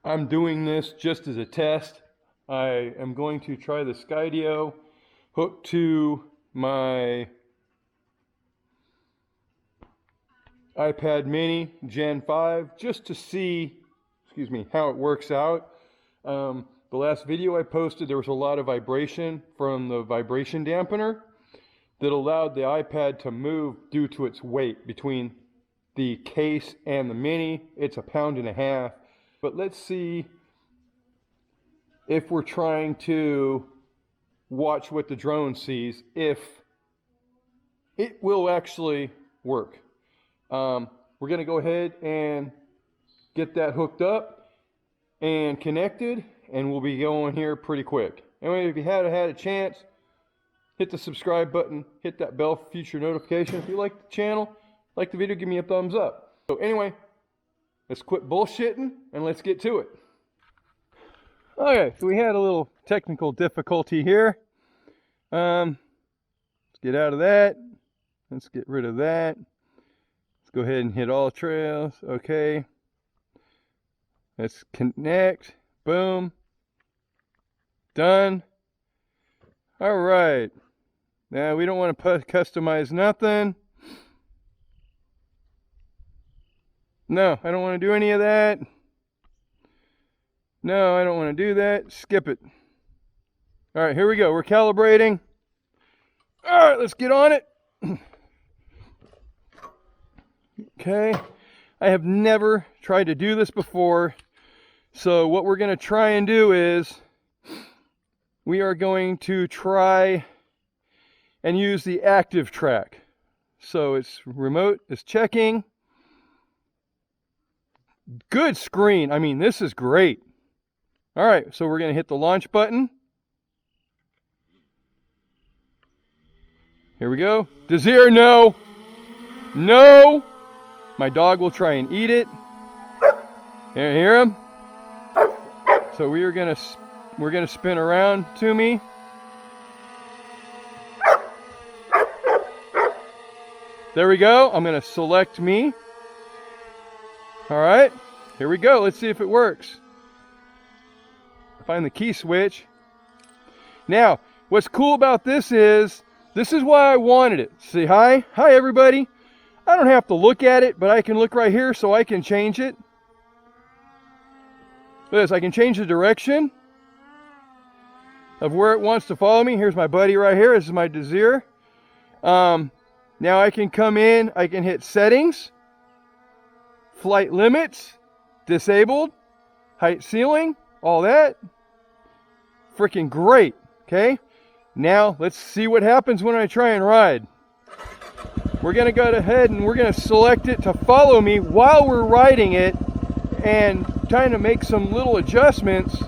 I'm doing this just as a test. I am going to try the Skydio hooked to my iPad mini Gen 5 just to see, how it works out. The last video I posted, there was a lot of vibration from the vibration dampener that allowed the iPad to move due to its weight between the case and the mini. It's 1.5 pounds. But let's see if we're trying to watch what the drone sees, if it will actually work. We're going to go ahead and get that hooked up and connected, and we'll be going here pretty quick. Anyway, if you haven't had a chance, hit the subscribe button, hit that bell for future notifications. If you like the channel, like the video, give me a thumbs up. So anyway, let's quit bullshitting and let's get to it. Okay, so we had a little technical difficulty here. Let's get out of that. Let's get rid of that. Let's go ahead and hit all trails. Okay. Let's connect. Boom. Done. All right. Now we don't want to customize nothing. No, I don't want to do any of that. No, I don't want to do that. Skip it. All right, here we go. We're calibrating. All right, let's get on it. Okay. I have never tried to do this before. So what we're going to try and do is we are going to try and use the active track. So it's remote, it's checking. Good screen. I mean, this is great. All right, so we're going to hit the launch button. Here we go. Desire, no. No. My dog will try and eat it. Hear him? So we're going to spin around to me. There we go. I'm going to select me. All right, here we go. Let's see if it works. Find the key switch. Now, what's cool about this is why I wanted it. See, hi everybody. I don't have to look at it, but I can look right here so I can change it. Look at this, I can change the direction of where it wants to follow me. Here's my buddy right here. This is my Desire. Now I can come in, I can hit settings, flight limits, disabled, height ceiling, all that. Freaking great, okay? Now let's see what happens when I try and ride. We're gonna go ahead and we're gonna select it to follow me while we're riding it and trying to make some little adjustments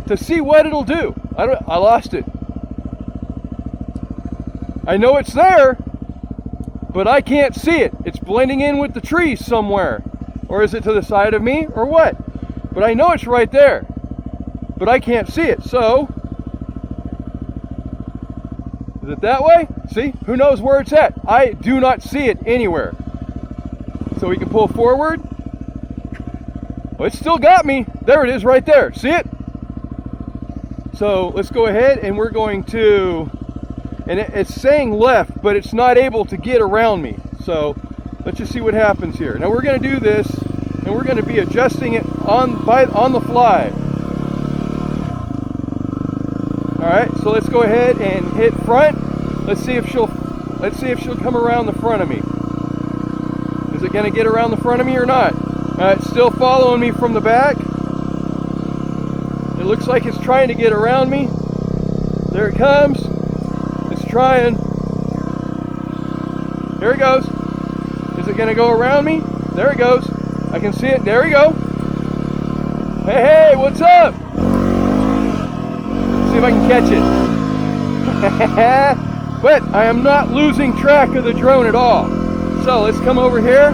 to see what it'll do. I lost it. I know it's there, but I can't see it. It's blending in with the trees somewhere. Or is it to the side of me or what? But I know it's right there, but I can't see it. So, is it that way? See, who knows where it's at? I do not see it anywhere. So we can pull forward. Well, it's still got me. There it is right there. See it? So let's go ahead and we're going to, and it's saying left, but it's not able to get around me. So let's just see what happens here. Now we're going to do this, and we're going to be adjusting it on the fly. All right, so let's go ahead and hit front. Let's see if she'll come around the front of me. Is it going to get around the front of me or not? It's still following me from the back. It looks like it's trying to get around me. There it comes. It's trying. There it goes. Is it going to go around me? There it goes. I can see it. There we go. Hey, what's up? Let's see if I can catch it. But I am not losing track of the drone at all. So let's come over here.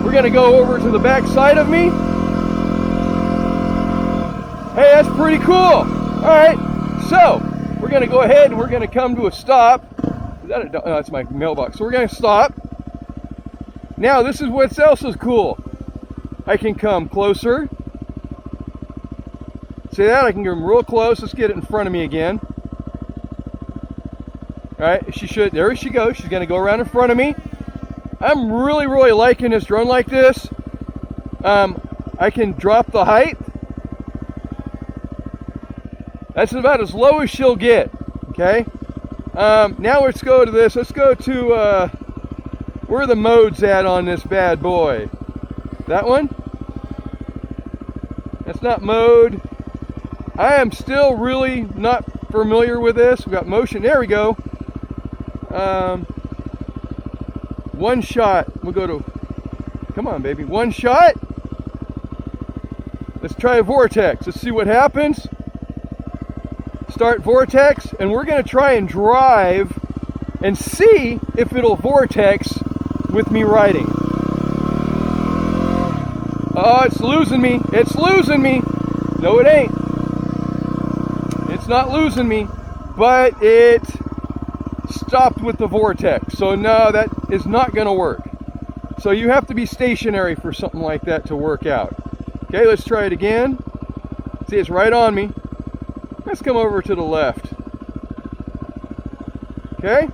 We're going to go over to the back side of me. Hey, that's pretty cool. All right. So we're going to go ahead and we're going to come to a stop. Is that a, oh, that's my mailbox. So we're going to stop. Now this is what else is cool. I can come closer. See that? I can get real close. Let's get it in front of me again. All right, there she goes. She's gonna go around in front of me. I'm really liking this drone like this. I can drop the height. That's about as low as she'll get, okay? Now let's go to this. Let's go to, where are the modes at on this bad boy? That one? That's not mode. I am still really not familiar with this. We've got motion. There we go. One shot. We'll go to, come on, baby. One shot. Let's try a vortex. Let's see what happens. Start vortex, and we're going to try and drive and see if it'll vortex with me riding. Oh, it's losing me. It's losing me. No, it ain't. It's not losing me, but it stopped with the vortex. So no, that is not going to work. So you have to be stationary for something like that to work out. Okay, let's try it again. See, it's right on me. Let's come over to the left. Okay,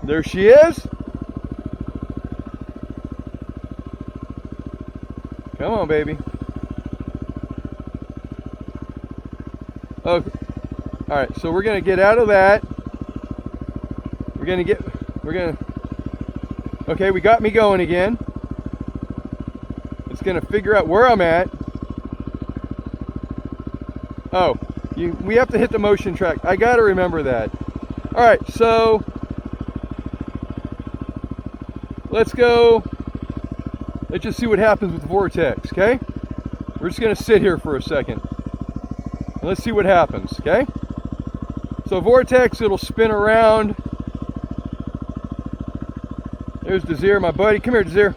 there she is. Come on, baby. Okay. All right, so we're gonna get out of that. Okay, we got me going again. It's gonna figure out where I'm at. Oh, we have to hit the motion track. I gotta remember that. All right, so let's go. Let's just see what happens with the vortex, okay? We're just gonna sit here for a second. And let's see what happens, okay? So vortex, it'll spin around. There's Desir, my buddy. Come here, Desir.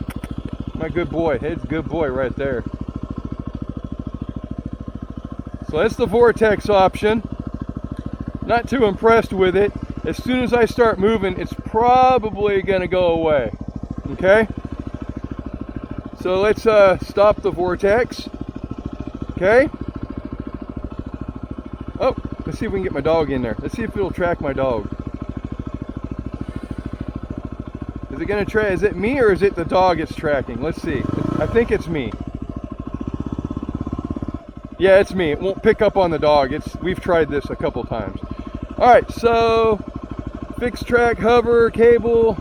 My good boy. It's a good boy right there. So that's the vortex option. Not too impressed with it. As soon as I start moving, it's probably gonna go away. Okay? So let's stop the vortex. Okay? Oh, let's see if we can get my dog in there. Let's see if it'll track my dog. Is it gonna track? Is it me or is it the dog it's tracking? Let's see. I think it's me. Yeah, it's me. It won't pick up on the dog. We've tried this a couple times. All right, so fixed track, hover, cable.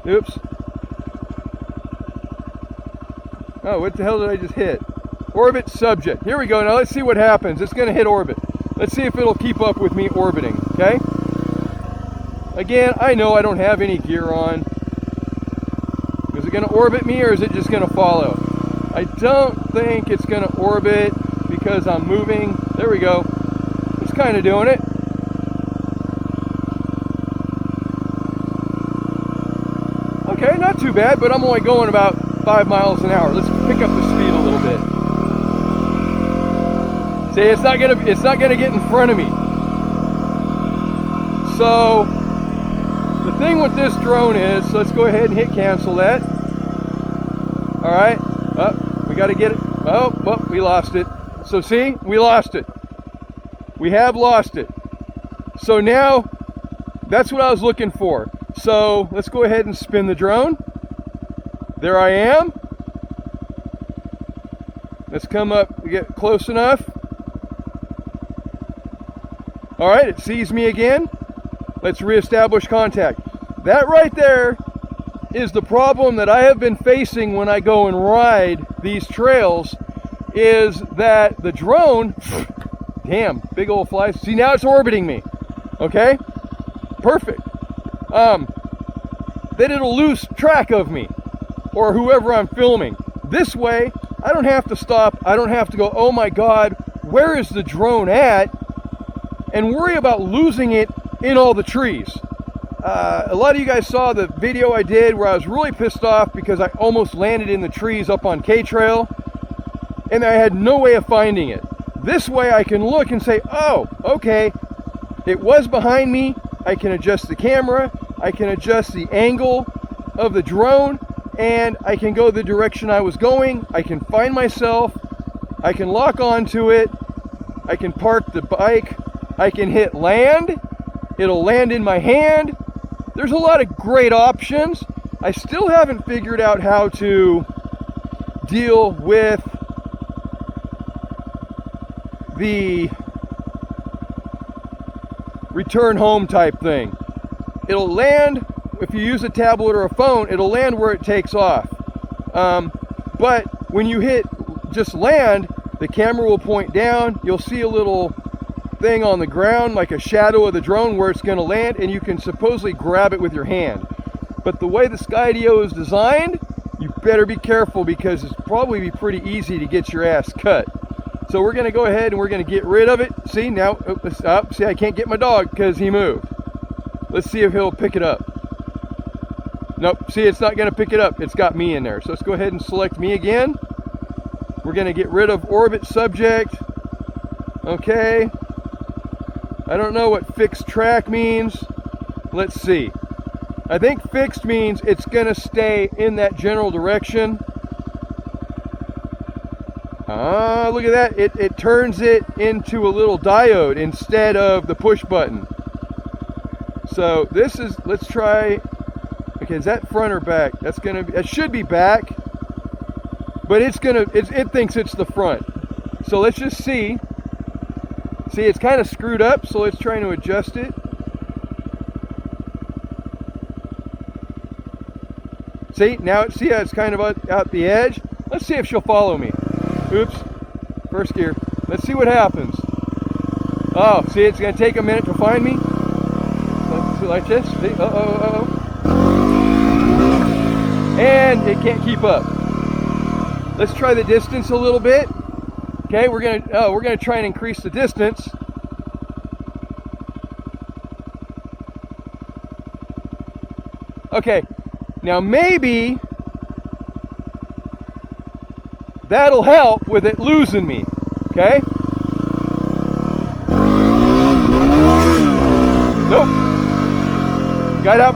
Oops. Oh, what the hell did I just hit? Orbit subject. Here we go. Now let's see what happens. It's going to hit orbit. Let's see if it'll keep up with me orbiting, okay? Again, I know I don't have any gear on. Is it going to orbit me or is it just going to follow? I don't think it's going to orbit because I'm moving. There we go. It's kind of doing it. Okay, not too bad, but I'm only going about 5 miles an hour. Let's pick up the speed a little bit. See, it's not gonna get in front of me. So the thing with this drone is, so let's go ahead and hit cancel that. All right. We got to get it. Oh, well, we lost it. So see, we lost it. We have lost it. So now, that's what I was looking for. So let's go ahead and spin the drone. There I am. Let's come up, get close enough. All right, it sees me again. Let's reestablish contact. That right there is the problem that I have been facing when I go and ride these trails, is that the drone, damn, big old flies. See, now it's orbiting me. Okay, perfect. Then it'll lose track of me or whoever I'm filming. This way, I don't have to stop. I don't have to go, oh my God, where is the drone at? And worry about losing it in all the trees. A lot of you guys saw the video I did where I was really pissed off because I almost landed in the trees up on K-Trail and I had no way of finding it. This way I can look and say, oh, okay, it was behind me. I can adjust the camera. I can adjust the angle of the drone and I can go the direction I was going. I can find myself I can lock onto it. I can park the bike. I can hit land. It'll land in my hand. There's a lot of great options. I still haven't figured out how to deal with the return home type thing. It'll land, if you use a tablet or a phone, it'll land where it takes off. But when you hit just land, the camera will point down. You'll see a little thing on the ground, like a shadow of the drone where it's going to land, and you can supposedly grab it with your hand. But the way the Skydio is designed, you better be careful because it's probably be pretty easy to get your ass cut. So we're going to go ahead and we're going to get rid of it. See, now, see, I can't get my dog because he moved. Let's see if he'll pick it up. Nope, see, it's not going to pick it up. It's got me in there. So let's go ahead and select me again. We're going to get rid of orbit subject. Okay. I don't know what fixed track means. Let's see. I think fixed means it's going to stay in that general direction. Look at that. It turns it into a little diode instead of the push button. So this is, let's try, okay, is that front or back? That's going to be, that should be back, but it's going to, it thinks it's the front. So let's just see. See, it's kind of screwed up, so let's try to adjust it. See, now, see how it's kind of out the edge? Let's see if she'll follow me. Oops, first gear. Let's see what happens. Oh, see, it's going to take a minute to find me. Let's do like this. See, and it can't keep up. Let's try the distance a little bit. Okay, we're gonna try and increase the distance. Okay, now maybe that'll help with it losing me. Okay. Nope. Got up.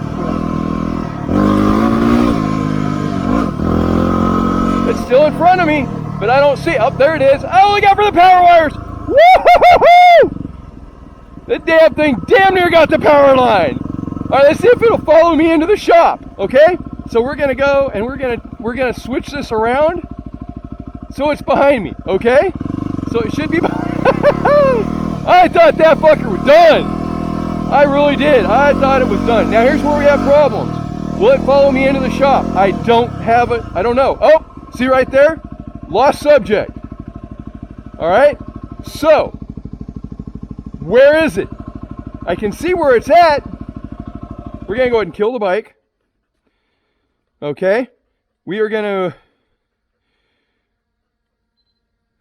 It's still in front of me. But I don't see it. Oh, there it is. Oh, look out for the power wires. Woo-hoo-hoo-hoo! The damn thing damn near got the power line. All right, let's see if it'll follow me into the shop. Okay? So we're gonna go and we're gonna switch this around so it's behind me. Okay? So it should be behind. I thought that fucker was done. I really did. I thought it was done. Now here's where we have problems. Will it follow me into the shop? I don't have it. I don't know. Oh, see right there? Lost subject. All right, so where is it? I can see where it's at. We're gonna go ahead and kill the bike. Okay, we are gonna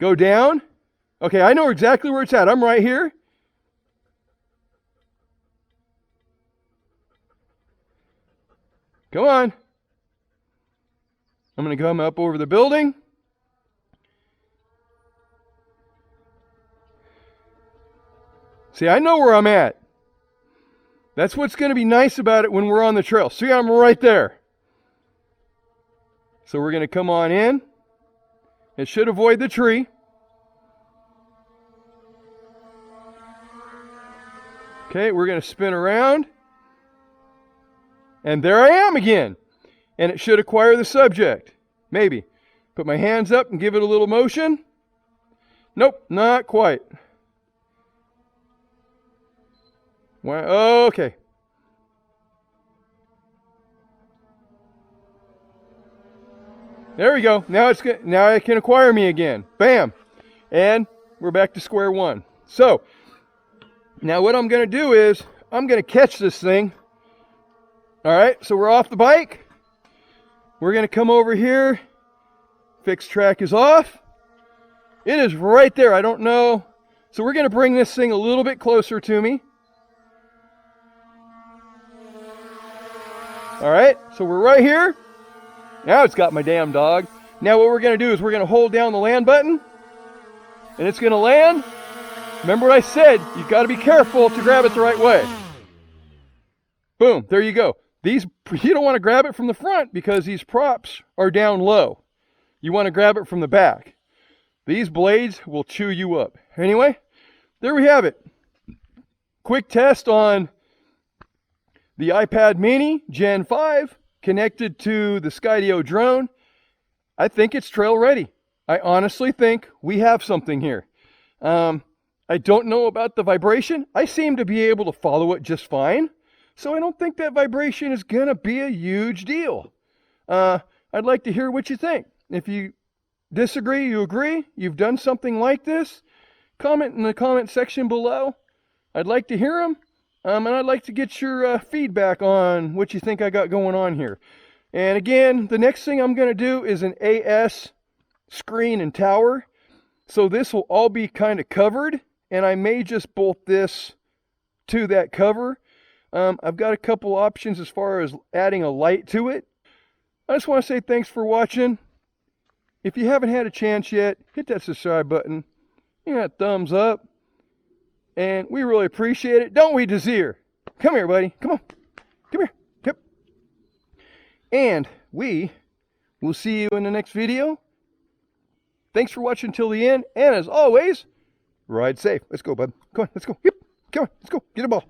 go down. Okay, I know exactly where it's at. I'm right here. Come on. I'm gonna come up over the building. See, I know where I'm at. That's what's going to be nice about it when we're on the trail. See, I'm right there. So we're going to come on in. It should avoid the tree. Okay, we're going to spin around. And there I am again. And it should acquire the subject. Maybe. Put my hands up and give it a little motion. Nope, not quite. Okay. There we go. Now it's good. Now it can acquire me again. Bam. And we're back to square one. So now what I'm going to do is I'm going to catch this thing. All right. So we're off the bike. We're going to come over here. Fixed track is off. It is right there. I don't know. So we're going to bring this thing a little bit closer to me. All right, so we're right here. Now it's got my damn dog. Now what we're going to do is we're going to hold down the land button, and it's going to land. Remember what I said, you've got to be careful to grab it the right way. Boom, there you go. You don't want to grab it from the front because these props are down low. You want to grab it from the back. These blades will chew you up. Anyway, there we have it. Quick test on the iPad mini Gen 5 connected to the Skydio drone. I think it's trail ready. I honestly think we have something here. I don't know about the vibration. I seem to be able to follow it just fine. So I don't think that vibration is going to be a huge deal. I'd like to hear what you think. If you disagree, you agree, you've done something like this, comment in the comment section below. I'd like to hear them. And I'd like to get your feedback on what you think I got going on here. And again, the next thing I'm going to do is an AS screen and tower. So this will all be kind of covered. And I may just bolt this to that cover. I've got a couple options as far as adding a light to it. I just want to say thanks for watching. If you haven't had a chance yet, hit that subscribe button. Hit that thumbs up. And we really appreciate it. Don't we, Desir? Come here, buddy. Come on. Come here. Yep. And we will see you in the next video. Thanks for watching till the end. And as always, ride safe. Let's go, bud. Come on. Let's go. Yep. Come on. Let's go. Get a ball.